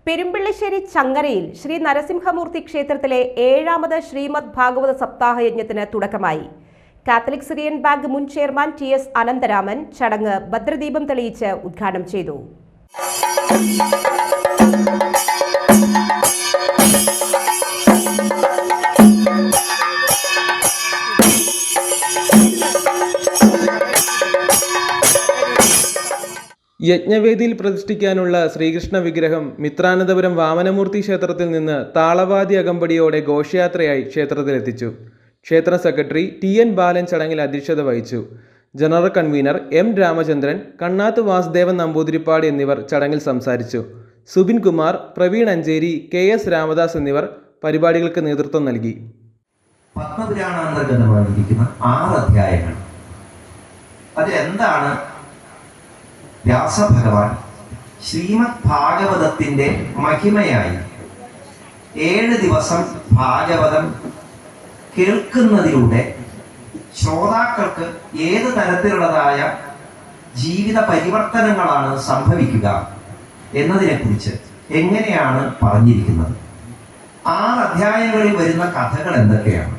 പെരുമ്പിള്ളിശ്ശേരി ചങ്ങരയിൽ ശ്രീ നരസിംഹമൂർത്തി ക്ഷേത്രത്തിലെ 7ാമത് ശ്രീമദ് ഭാഗവത സപ്താഹ യജ്ഞത്തിന് തുടക്കമായി. കാത്തലിക് സിറിയൻ ബാങ്ക് മുൻ ചെയർമാൻ ടി.എസ്. അനന്തരാമൻ ചടങ്ങ് ഭദ്രദീപം തെളിയിച്ച് ഉദ്ഘാടനം ചെയ്തു. യജ്ഞവേദിയിൽ പ്രതിഷ്ഠിക്കാനുള്ള ശ്രീകൃഷ്ണ വിഗ്രഹം മിത്രാനന്തപുരം വാമനമൂർത്തി ക്ഷേത്രത്തിൽ നിന്ന് താളവാദ്യ അകമ്പടിയോടെ ഘോഷയാത്രയായി ക്ഷേത്രത്തിലെത്തിച്ചു. ക്ഷേത്ര സെക്രട്ടറി ടി.എൻ. ബാലൻ ചടങ്ങിൽ അധ്യക്ഷത വഹിച്ചു. General convener M. Ramachandran, Kannath Vasudevan Namboothiripad എന്നിവർ ചടങ്ങിൽ സംസാരിച്ചു. സുബിൻ കുമാർ, പ്രവീൺ അഞ്ചേരി, കെ.എസ്. രാമദാസ് എന്നിവർ പരിപാടികൾക്ക് നേതൃത്വം നൽകി. പത്മപുരാണാന്തർഗതമായിരിക്കുന്ന 6 അധ്യായങ്ങൾ. അതെന്താണ്? വ്യാസഭഗവാൻ ശ്രീമദ് ഭാഗവതത്തിന്റെ മഹിമയായി 7 ദിവസം ഭാഗവതം കേൾക്കുന്നതിലൂടെ ശ്രോതാക്കൾക്ക് ഏത് തരത്തിലുള്ളതായ ജീവിത പരിവർത്തനങ്ങളാണ് സംഭവിക്കുക എന്നതിനെക്കുറിച്ച് എങ്ങനെയാണ് പറഞ്ഞിരിക്കുന്നത്. 6 അധ്യായങ്ങളിൽ വരുന്ന കഥകൾ എന്തൊക്കെയാണ്,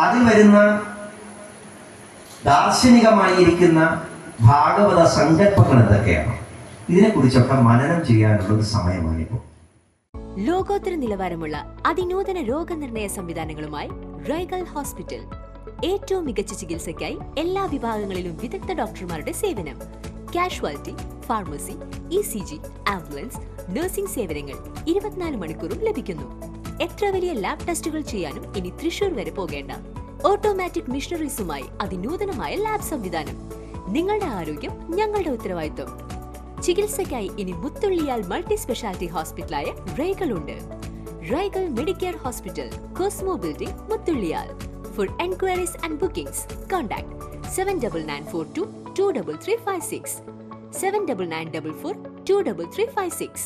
അതിൽ വരുന്ന ദാർശനികമായിരിക്കുന്ന ഭാഗവത സങ്കല്പങ്ങൾ എന്തൊക്കെയാണ്, ഇതിനെക്കുറിച്ചൊക്കെ മനനം ചെയ്യാനുള്ള ഒരു സമയമാണിപ്പോൾ. ലോകോത്തര നിലവാരമുള്ള അതിനൂതന രോഗനിർണയ സംവിധാനങ്ങളുമായി റൈഗൽ ഹോസ്പിറ്റൽ. ഏറ്റവും മികച്ച ചികിത്സയ്ക്കായി എല്ലാ വിഭാഗങ്ങളിലും വിദഗ്ധ ഡോക്ടർമാരുടെ സേവനം. Casualty, pharmacy, ECG, ambulance, nursing സേവനങ്ങൾ 24 മണിക്കൂറും ലഭിക്കുന്നു. എത്ര വലിയ ലാബ് ടെസ്റ്റുകൾ ചെയ്യാനും ഇനി തൃശൂർ വരെ പോകേണ്ട. ഓട്ടോമാറ്റിക് മിഷനറീസുമായി അതിനൂതനമായ ലാബ് സംവിധാനം. നിങ്ങളുടെ ആരോഗ്യം ഞങ്ങളുടെ ഉത്തരവാദിത്വം. ചികിത്സയ്ക്കായി ഇനി മുത്തുള്ളിയാൽ മൾട്ടി സ്പെഷ്യാലിറ്റി ഹോസ്പിറ്റലായ റൈഗൽ ഉണ്ട്. റൈഗൽ Medicare hospital, Cosmo building, Muthulliyal. For enquiries and bookings, contact 7994223356, 7994423356.